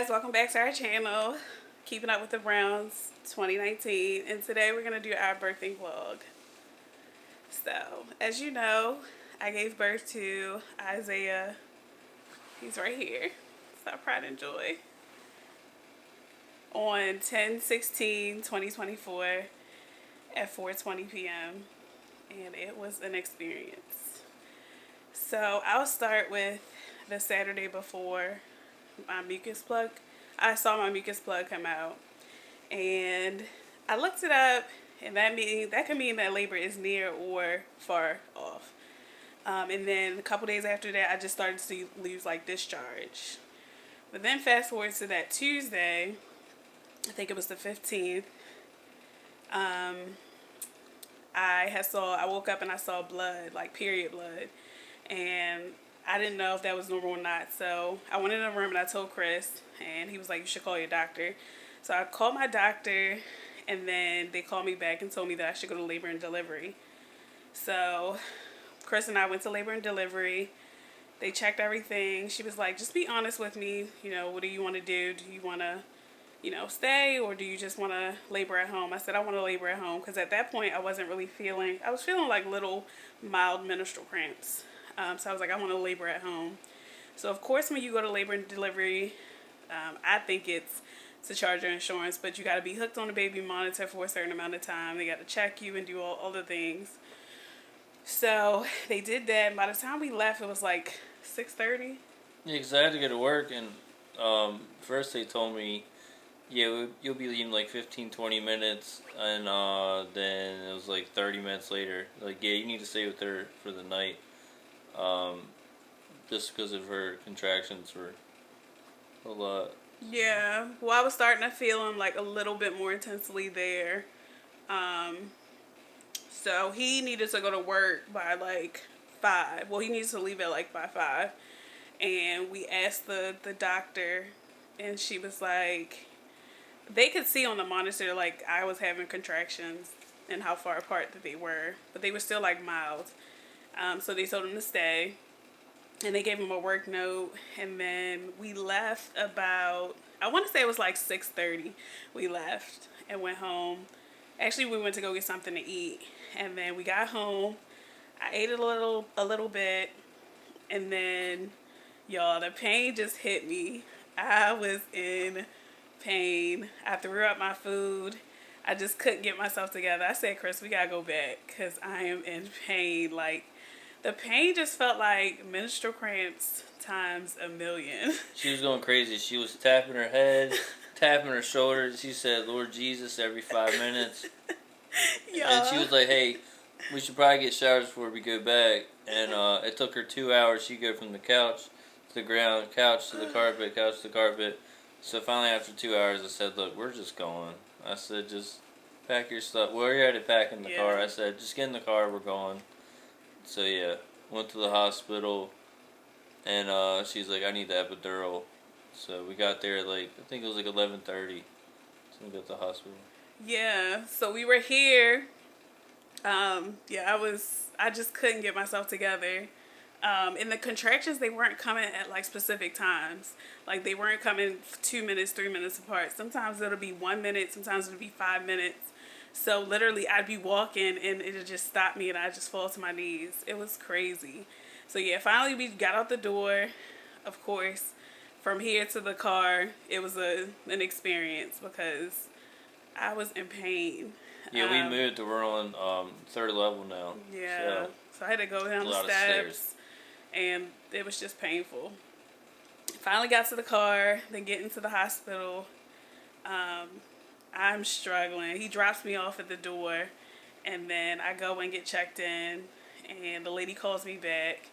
guys, welcome back to our channel, Keeping Up with the Browns 2019, and today we're going to do our birthing vlog. So, as you know, I gave birth to Isaiah. He's right here. It's our pride and joy. On 10/16/2024 at 4:20 p.m. and it was an experience. So, I'll start with the Saturday before my mucus plug. I saw my mucus plug come out, and I looked it up, and that could mean that labor is near or far off. And then a couple days after that, I just started to lose like discharge. But then fast forward to that Tuesday, I think it was the 15th. I woke up and I saw blood, like period blood, and I didn't know if that was normal or not. So I went in the room and I told Chris, and he was like, "You should call your doctor." So I called my doctor, and then they called me back and told me that I should go to labor and delivery. So Chris and I went to labor and delivery. They checked everything. She was like, "Just be honest with me. What do you want to do? Do you want to, stay, or do you just want to labor at home?" I said, "I want to labor at home," because at that point I was feeling like little mild menstrual cramps. So I was like, I want to labor at home. So of course, when you go to labor and delivery, I think it's to charge your insurance, but you got to be hooked on the baby monitor for a certain amount of time. They got to check you and do all the things. So they did that, and by the time we left, it was like 6:30. Yeah, because I had to go to work, and first they told me, yeah, you'll be leaving like 15-20 minutes, and then it was like 30 minutes later, like, yeah, you need to stay with her for the night, just because of her contractions were a lot. Yeah, well, I was starting to feel them like a little bit more intensely there. So he needed to go to work by like 5. Well, he needs to leave at like by 5. And we asked the doctor, and she was like, they could see on the monitor like I was having contractions and how far apart that they were, but they were still like mild. So they told him to stay, and they gave him a work note, and then we left about, I want to say it was like 6:30. We left and went home. Actually, we went to go get something to eat, and then we got home. I ate a little bit, and then, y'all, the pain just hit me. I was in pain. I threw up my food. I just couldn't get myself together. I said, "Chris, we gotta go back because I am in pain." Like, the pain just felt like menstrual cramps times a million. She was going crazy. She was tapping her head, tapping her shoulders. She said, "Lord Jesus," every 5 minutes. Yeah. And she was like, "Hey, we should probably get showers before we go back." And it took her 2 hours. She'd go from the couch to the ground, couch to the carpet, couch to the carpet. So finally, after 2 hours, I said, "Look, we're just going." I said, "Just pack your stuff." Well, we had to pack in the car. I said, "Just get in the car, we're going." So yeah, went to the hospital, and she's like, "I need the epidural." So we got there I think it was like 11:30. So we got to the hospital. Yeah, so we were here. I just couldn't get myself together. And the contractions, they weren't coming at like specific times. Like, they weren't coming 2 minutes, 3 minutes apart. Sometimes it'll be 1 minute, sometimes it'll be 5 minutes. So literally I'd be walking and it'd just stop me and I'd just fall to my knees. It was crazy. So yeah, finally we got out the door. Of course, from here to the car, it was an experience because I was in pain. Yeah, we moved. We're on 3rd level now. Yeah, so I had to go down the steps, and it was just painful. Finally got to the car, then get into the hospital. I'm struggling. He drops me off at the door, and then I go and get checked in, and the lady calls me back,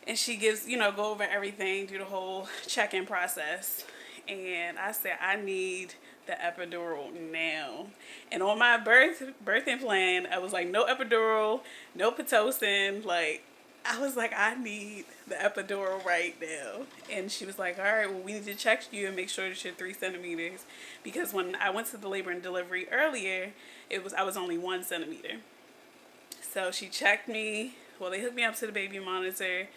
and she gives, go over everything, do the whole check-in process. And I said, "I need the epidural now." And on my birthing plan, I was like, no epidural, no Pitocin. Like, I was like, I need the epidural right now. And she was like, "All right, well, we need to check you and make sure that you're 3 centimeters. Because when I went to the labor and delivery earlier, I was only 1 centimeter. So she checked me. Well, they hooked me up to the baby monitor.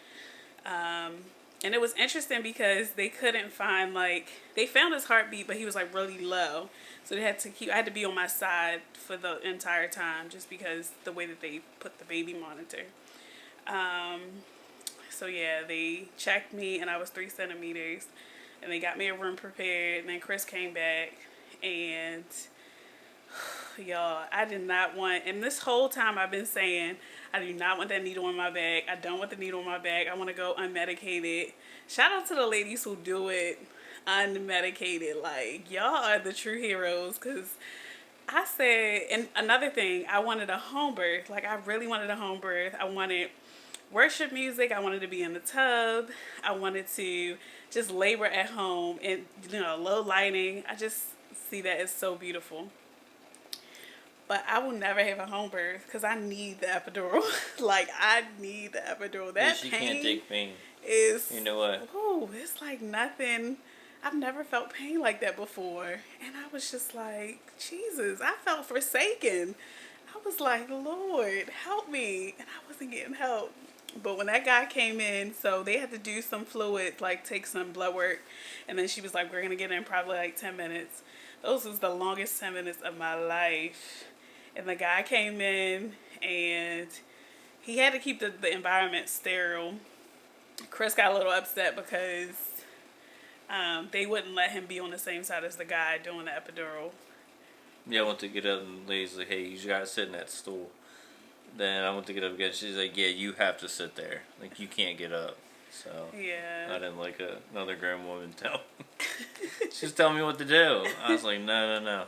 And it was interesting because they couldn't find, like, they found his heartbeat, but he was like really low. So they had to keep, I had to be on my side for the entire time just because the way that they put the baby monitor. Um, so yeah, they checked me and I was 3 centimeters, and they got me a room prepared. And then Chris came back, and y'all, I did not want, and this whole time I've been saying, I do not want that needle in my back. I don't want the needle in my back. I want to go unmedicated. Shout out to the ladies who do it unmedicated. Like, y'all are the true heroes, because I said, and another thing, I wanted a home birth. Like, I really wanted a home birth. I wanted worship music. I wanted to be in the tub. I wanted to just labor at home and, low lighting. I just see that as so beautiful. But I will never have a home birth because I need the epidural. Like, I need the epidural. That she pain can't take pain. Is, you know what? Oh, it's like nothing. I've never felt pain like that before. And I was just like, Jesus, I felt forsaken. I was like, Lord, help me. And I wasn't getting help. But when that guy came in, so they had to do some fluids, like take some blood work. And then she was like, we're going to get in probably like 10 minutes. Those was the longest 10 minutes of my life. And the guy came in, and he had to keep the environment sterile. Chris got a little upset because they wouldn't let him be on the same side as the guy doing the epidural. Yeah, I went to get up, and the lady's like, hey, you gotta sit in that stool. Then I went to get up again. She's like, yeah, you have to sit there. Like, you can't get up. So yeah, I didn't like another grown woman tell me. She was telling me what to do. I was like, no.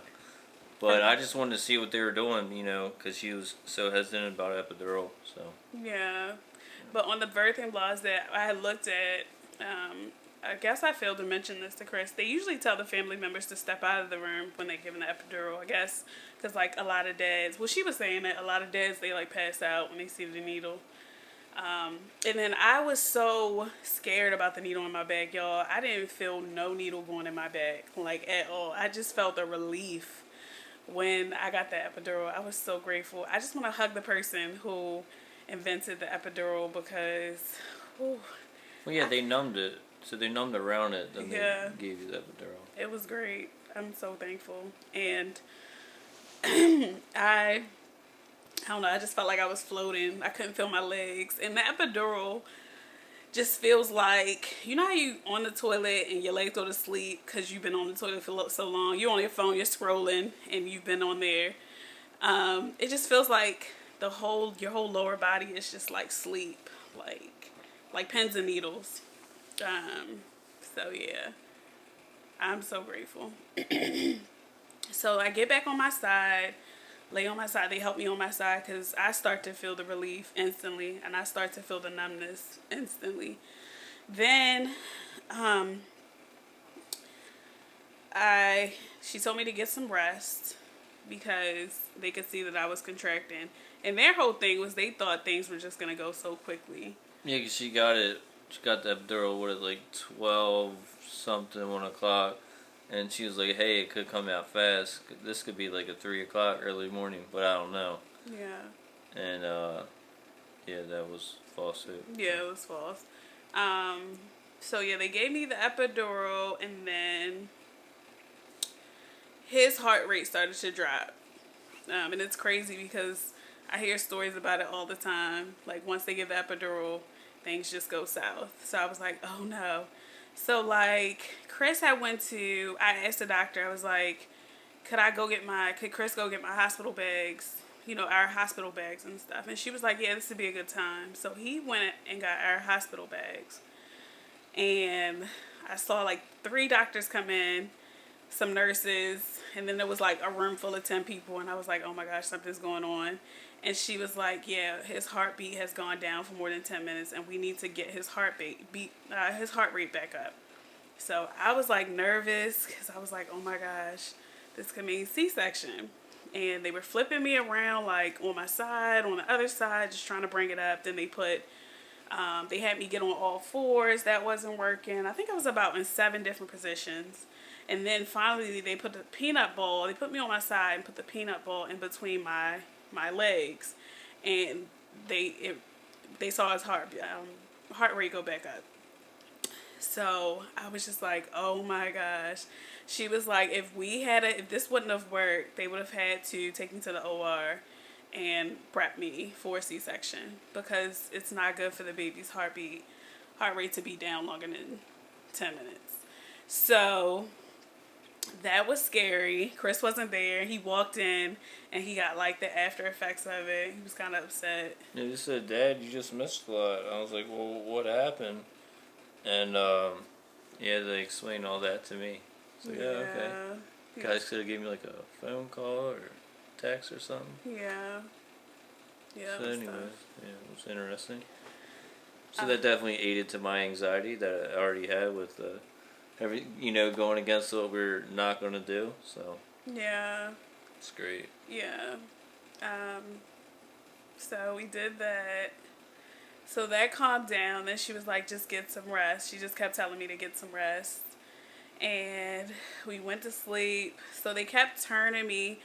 But I just wanted to see what they were doing, because she was so hesitant about epidural. So yeah. But on the birthing laws that I had looked at, I guess I failed to mention this to Chris. They usually tell the family members to step out of the room when they're giving the epidural, I guess. Because, like, a lot of dads, well, she was saying that a lot of dads, they, like, pass out when they see the needle. And then I was so scared about the needle in my back, y'all. I didn't feel no needle going in my back, like, at all. I just felt a relief when I got the epidural. I was so grateful. I just want to hug the person who invented the epidural because, whew, well, yeah, they numbed it. So they numbed around it, then they gave you the epidural. It was great. I'm so thankful. And I don't know, I just felt like I was floating. I couldn't feel my legs. And the epidural just feels like, you know how you on the toilet and your legs go to sleep because you've been on the toilet for so long. You're on your phone, you're scrolling, and you've been on there. It just feels like your whole lower body is just like sleep, like pins and needles. So yeah, I'm so grateful. So I get back on my side, lay on my side. They help me on my side because I start to feel the relief instantly, and I start to feel the numbness instantly. Then, she told me to get some rest because they could see that I was contracting. And their whole thing was they thought things were just going to go so quickly. Yeah, because she got the epidural, like 12 something, 1 o'clock. And she was like, hey, it could come out fast. This could be like a 3 o'clock early morning, but I don't know. Yeah. And, yeah, that was false too. Yeah, it was false. So, yeah, they gave me the epidural, and then his heart rate started to drop. And it's crazy because I hear stories about it all the time. Like, once they give the epidural, things just go south. So I was like, oh, no. So, like, Chris I asked the doctor, I was like, could Chris go get my hospital bags, our hospital bags and stuff? And she was like, yeah, this would be a good time. So he went and got our hospital bags. And I saw, like, 3 doctors come in, some nurses, and then there was, like, a room full of 10 people. And I was like, oh, my gosh, something's going on. And she was like, yeah, his heartbeat has gone down for more than 10 minutes, and we need to get his heart rate back up. So I was like nervous because I was like, oh my gosh, this could mean C-section. And they were flipping me around, like on my side, on the other side, just trying to bring it up. Then they had me get on all fours. That wasn't working. I think I was about in 7 different positions. And then finally they put they put me on my side and put the peanut ball in between my legs, and they saw his heart rate go back up. So I was just like, oh my gosh. She was like, if this wouldn't have worked, they would have had to take me to the OR and prep me for a C-section because it's not good for the baby's heart rate to be down longer than 10 minutes. So that was scary. Chris wasn't there. He walked in and he got like the after effects of it. He was kind of upset. Yeah, he said, "Dad, you just missed a lot." I was like, "Well, what happened?" And yeah, they explained all that to me. So yeah, okay. You guys could have gave me like a phone call or text or something. Yeah. Yeah. So anyways, yeah, it was interesting. So that definitely aided to my anxiety that I already had with going against what we're not gonna do. So yeah, it's great. Yeah. So we did that. So that calmed down. Then she was like, just get some rest. She just kept telling me to get some rest. And we went to sleep. So they kept turning me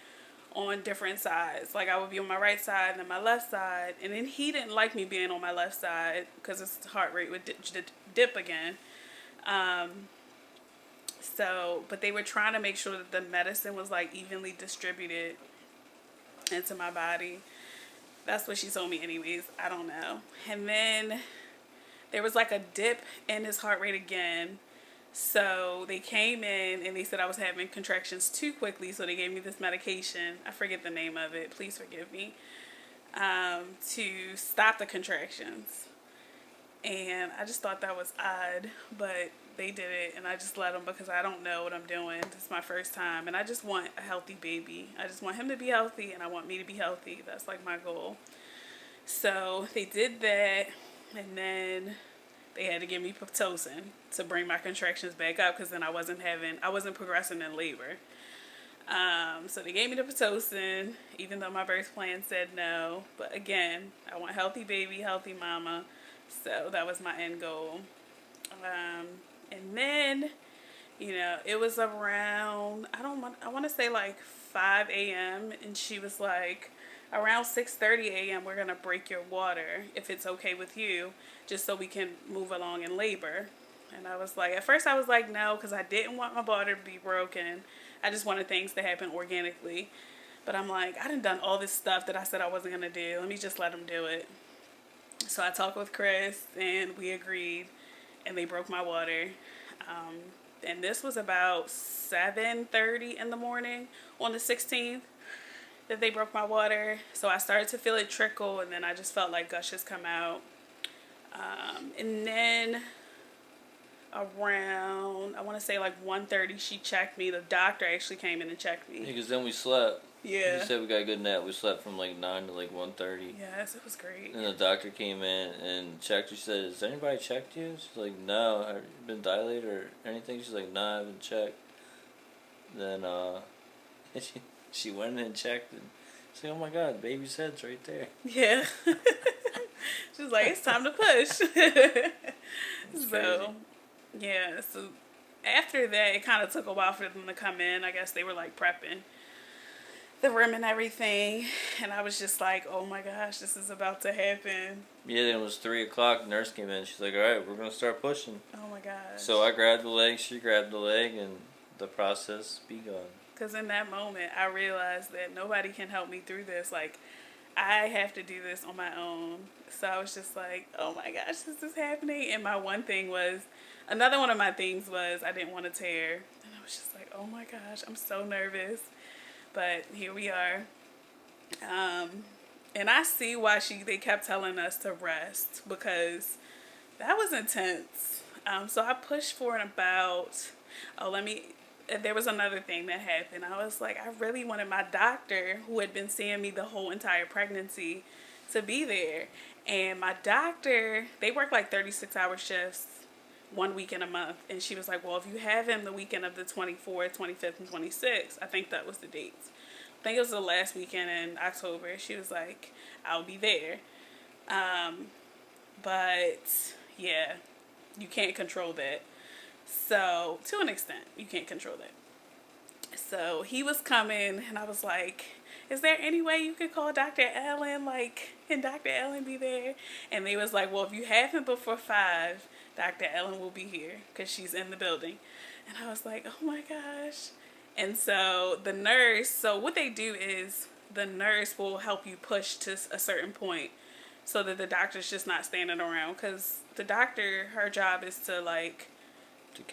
on different sides. Like I would be on my right side and then my left side. And then he didn't like me being on my left side because his heart rate would dip again. But they were trying to make sure that the medicine was like evenly distributed into my body. That's what she told me anyways. I don't know. And then there was like a dip in his heart rate again. So they came in and they said I was having contractions too quickly. So they gave me this medication. I forget the name of it. Please forgive me. To stop the contractions. And I just thought that was odd. But they did it and I just let them because I don't know what I'm doing. This is my first time and I just want a healthy baby. I just want him to be healthy and I want me to be healthy. That's like my goal. So they did that and then they had to give me Pitocin to bring my contractions back up because then I wasn't progressing in labor. So they gave me the Pitocin even though my birth plan said no. But again, I want healthy baby, healthy mama. So that was my end goal. And then, it was around, I want to say like 5 a.m. And she was like, around 6:30 a.m. we're going to break your water if it's okay with you, just so we can move along in labor. And I was like, at first I was like, no, because I didn't want my water to be broken. I just wanted things to happen organically. But I'm like, I done all this stuff that I said I wasn't going to do. Let me just let them do it. So I talked with Chris and we agreed. And they broke my water. And this was about 7:30 in the morning on the 16th that they broke my water. So I started to feel it trickle and then I just felt like gushes come out. And then around, I want to say like 1:30, she checked me. The doctor actually came in and checked me. Yeah, because then we slept. Yeah. You said we got a good nap. We slept from like 9 to like 1:30. Yes, it was great. And the doctor came in and checked. She said, "Has anybody checked you?" She's like, "No. Have you been dilated or anything?" She's like, "No, I haven't checked." Then she went in and checked and she's like, "Oh my God, baby's head's right there." Yeah. She was like, "It's time to push." So, yeah. So after that, it kind of took a while for them to come in. I guess they were like prepping the room and everything, and I was just like, oh my gosh, this is about to happen. Yeah, then it was 3 o'clock. Nurse came in. She's like, "All right, we're gonna start pushing." Oh my gosh. So I grabbed the leg. She grabbed the leg, and the process begun. Because in that moment, I realized that nobody can help me through this. Like, I have to do this on my own. So I was just like, oh my gosh, this is happening. And another one of my things was I didn't want to tear. And I was just like, oh my gosh, I'm so nervous. But here we are. And I see why they kept telling us to rest because that was intense. So I pushed for there was another thing that happened. I was like, I really wanted my doctor, who had been seeing me the whole entire pregnancy, to be there. And my doctor, they work like 36-hour shifts 1 week in a month. And she was like, well, if you have him the weekend of the 24th, 25th, and 26th, I think that was the dates. I think it was the last weekend in October. She was like, I'll be there. But yeah, you can't control that. So to an extent, you can't control that. So he was coming and I was like, is there any way you could call Dr. Ellen? Like, can Dr. Ellen be there? And they was like, well, if you have him before 5, Dr. Ellen will be here because she's in the building. And I was like, oh my gosh. And so the nurse, so what they do is the nurse will help you push to a certain point so that the doctor's just not standing around. Because the doctor, her job is to like, to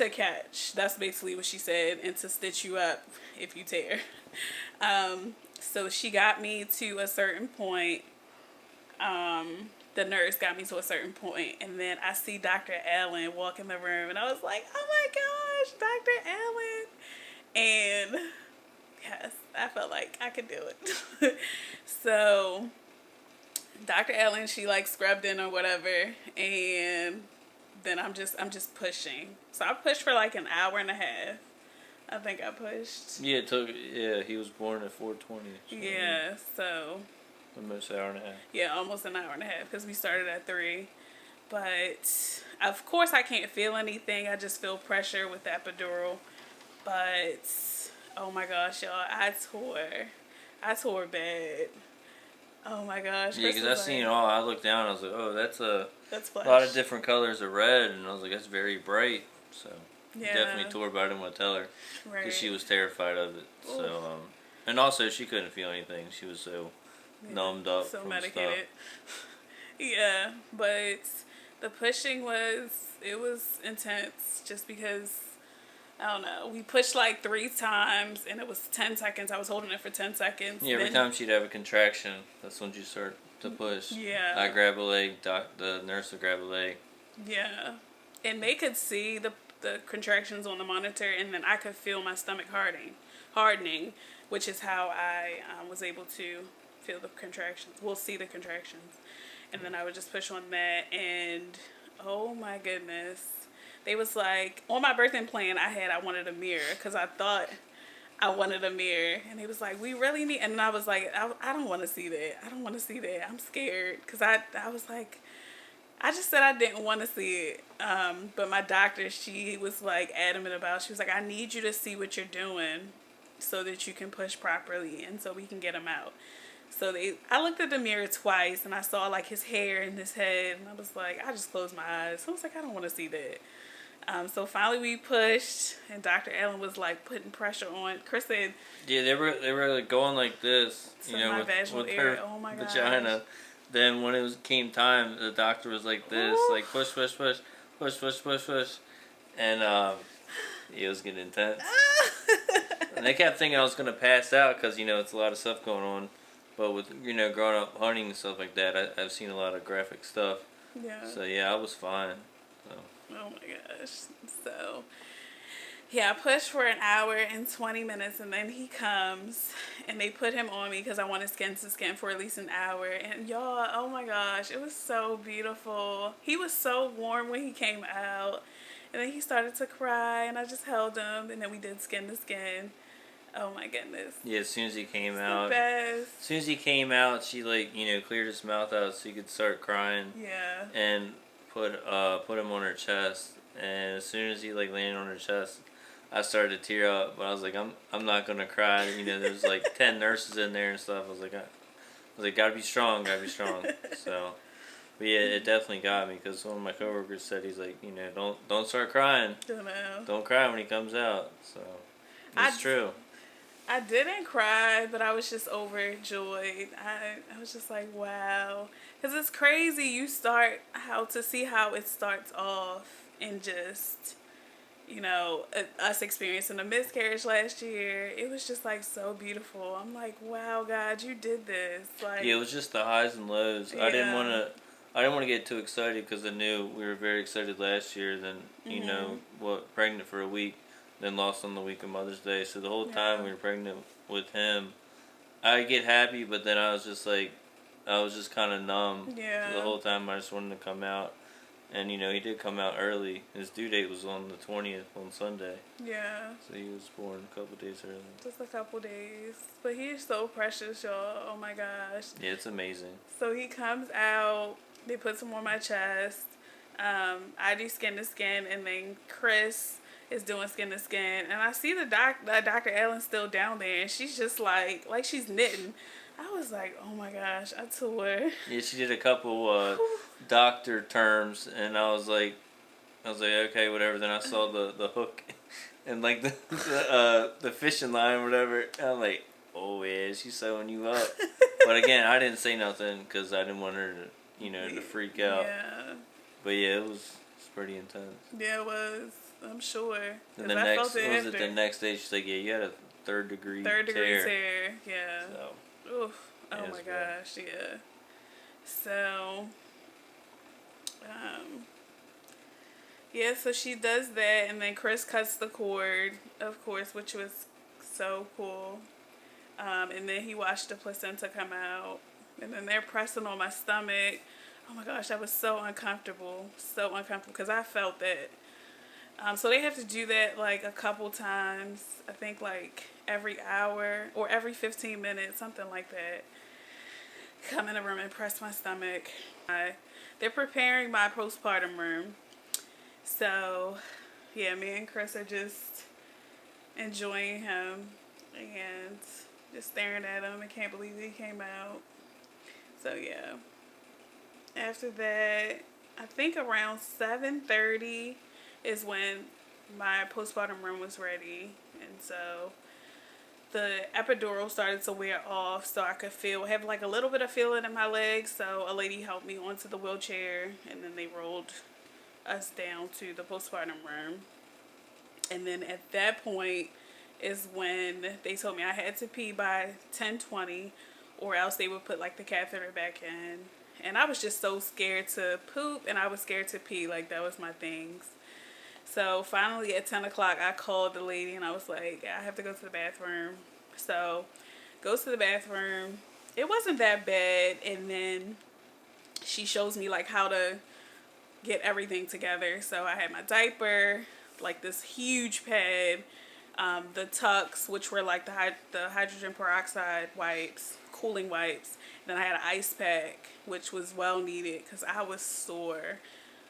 catch. That's basically what she said. And to stitch you up if you tear. So she got me to a certain point. The nurse got me to a certain point, and then I see Dr. Allen walk in the room, and I was like, oh my gosh, Dr. Allen. And yes, I felt like I could do it. So Dr. Allen, she like scrubbed in or whatever, and then I'm just pushing. So I pushed for like an hour and a half. I think I pushed. Yeah, he was born at 4:20. So yeah, so almost an hour and a half. Yeah, almost an hour and a half because we started at 3. But of course I can't feel anything. I just feel pressure with the epidural. But oh my gosh, y'all, I tore bad. Oh my gosh. Yeah, because I seen it all. I looked down and I was like, oh, that's a flesh. lot of different colors of red. And I was like, that's very bright. So yeah. Definitely tore, but I didn't want to tell her. Right. Because she was terrified of it. Oof. So, and also she couldn't feel anything. She was so numbed up so from medicated. Stuff. Yeah, but the pushing was intense just because, I don't know, we pushed like 3 times and it was 10 seconds. I was holding it for 10 seconds. Yeah, every time she'd have a contraction, that's when you start to push. Yeah. I grab a leg, the nurse would grab a leg. Yeah. And they could see the contractions on the monitor, and then I could feel my stomach hardening, which is how I was able to feel the contractions. We'll see the contractions. And then I would just push on that, and oh my goodness. They was like, on my birthing plan I wanted a mirror because I thought I wanted a mirror. And they was like, we really need, and I was like, I don't want to see that. I don't want to see that. I'm scared because I was like, I just said I didn't want to see it. But my doctor, she was like adamant about it. She was like, I need you to see what you're doing so that you can push properly and so we can get him out. So I looked at the mirror twice and I saw like his hair and his head, and I was like, I just closed my eyes. So I was like, I don't want to see that. So finally we pushed, and Dr. Allen was like putting pressure on. Chris said, yeah, they were like going like this, you know, with her vagina. Then when it came time, the doctor was like this, like push, and it was getting intense. And they kept thinking I was gonna pass out because it's a lot of stuff going on. But with growing up hunting and stuff like that, I've seen a lot of graphic stuff. Yeah. So yeah, I was fine. So. Oh my gosh. So yeah, I pushed for an hour and 20 minutes, and then he comes, and they put him on me because I wanted skin to skin for at least an hour. And y'all, oh my gosh, it was so beautiful. He was so warm when he came out, and then he started to cry, and I just held him, and then we did skin to skin. Oh my goodness. Yeah, as soon as he came it's out. The best. As soon as he came out, she cleared his mouth out so he could start crying. Yeah. And put him on her chest, and as soon as he landed on her chest, I started to tear up, but I was like, I'm not gonna cry. There's like 10 nurses in there and stuff. I was like, gotta be strong. So, but yeah, it definitely got me because one of my coworkers said, he's like, don't start crying. Don't cry when he comes out. So it's true. I didn't cry, but I was just overjoyed. I was just like, wow. Because it's crazy. You start to see how it starts off and just, us experiencing a miscarriage last year. It was just like so beautiful. I'm like, wow, God, you did this. Like, yeah, it was just the highs and lows. Yeah. I didn't want to get too excited because I knew we were very excited last year. Then, pregnant for a week. Then lost on the week of Mother's Day. So the whole time we were pregnant with him, I get happy, but then I was just kind of numb. Yeah. So the whole time I just wanted to come out. And, he did come out early. His due date was on the 20th on Sunday. Yeah. So he was born a couple days early. Just a couple days. But he's so precious, y'all. Oh, my gosh. Yeah, it's amazing. So he comes out. They put some on my chest. I do skin to skin. And then Chris is doing skin to skin, and I see the Dr. Ellen still down there, and she's just like she's knitting. I was like, oh my gosh, I tore. Yeah, she did a couple doctor terms, and I was like, I was like, okay, whatever. Then I saw the hook and like the fishing line or whatever. And I'm like, oh yeah, she's sewing you up. But again, I didn't say nothing because I didn't want her to, to freak out. Yeah. But yeah, it was pretty intense. Yeah, it was. I'm sure. And the the next day? She's like, yeah, you had a third degree tear. Yeah. So. Oof. Oh my gosh. Yeah. So. Yeah, so she does that, and then Chris cuts the cord, of course, which was so cool. And then he watched the placenta come out, and then they're pressing on my stomach. Oh my gosh, that was so uncomfortable, because I felt that. So they have to do that like a couple times, I think like every hour or every 15 minutes, something like that. Come in the room and press my stomach. They're preparing my postpartum room. So, yeah, me and Chris are just enjoying him and just staring at him. I can't believe he came out. So, yeah. After that, I think around 7:30 is when my postpartum room was ready. And so the epidural started to wear off, so I could have like a little bit of feeling in my legs. So a lady helped me onto the wheelchair, and then they rolled us down to the postpartum room. And then at that point is when they told me I had to pee by 10:20, or else they would put like the catheter back in. And I was just so scared to poop, and I was scared to pee. Like, that was my things. So finally at 10 o'clock, I called the lady and I was like, I have to go to the bathroom. So goes to the bathroom. It wasn't that bad. And then she shows me like how to get everything together. So I had my diaper, like this huge pad, the tucks, which were like the hydrogen peroxide wipes, cooling wipes. And then I had an ice pack, which was well needed because I was sore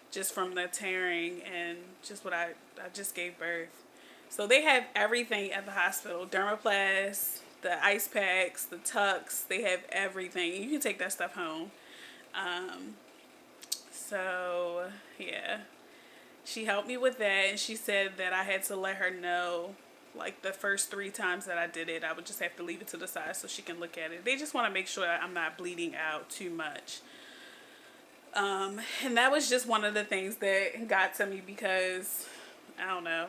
just from the tearing and just what I just gave birth. So they have everything at the hospital. Dermaplast, the ice packs, the tucks, they have everything. You can take that stuff home. So, yeah. She helped me with that, and she said that I had to let her know, like, the first 3 times that I did it, I would just have to leave it to the side so she can look at it. They just want to make sure I'm not bleeding out too much. And that was just one of the things that got to me because, I don't know,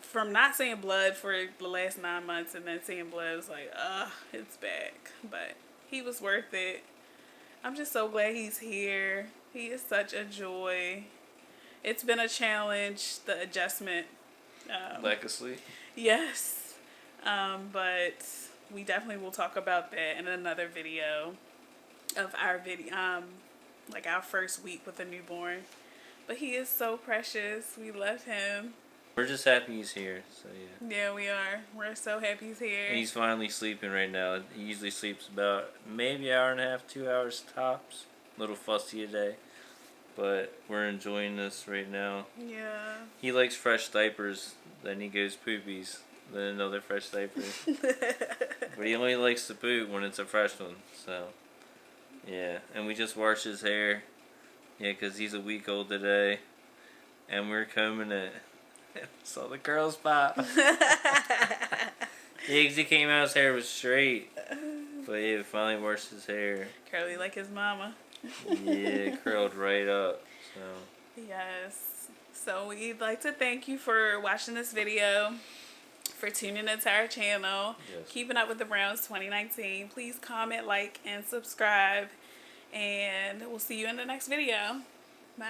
from not seeing blood for the last 9 months and then seeing blood, it was like, it's back. But he was worth it. I'm just so glad he's here. He is such a joy. It's been a challenge, the adjustment. Lack of sleep? Yes. But we definitely will talk about that in another video of our like our first week with a newborn. But he is so precious. We love him. We're just happy he's here. So yeah. Yeah, we are. We're so happy he's here. And he's finally sleeping right now. He usually sleeps about maybe an hour and a half, 2 hours tops. A little fussy today. But we're enjoying this right now. Yeah. He likes fresh diapers. Then he goes poopies. Then another fresh diaper. But he only likes to poop when it's a fresh one. So, yeah. And we just washed his hair. Yeah, because he's a week old today. And we're combing it. Saw the curls pop. Yeah, because he came out, his hair was straight. But yeah, finally washed his hair. Curly like his mama. Yeah, curled right up. So. Yes. So we'd like to thank you for watching this video, for tuning into our channel, Yes. Keeping Up with the Browns 2019. Please comment, like, and subscribe. And we'll see you in the next video. Bye.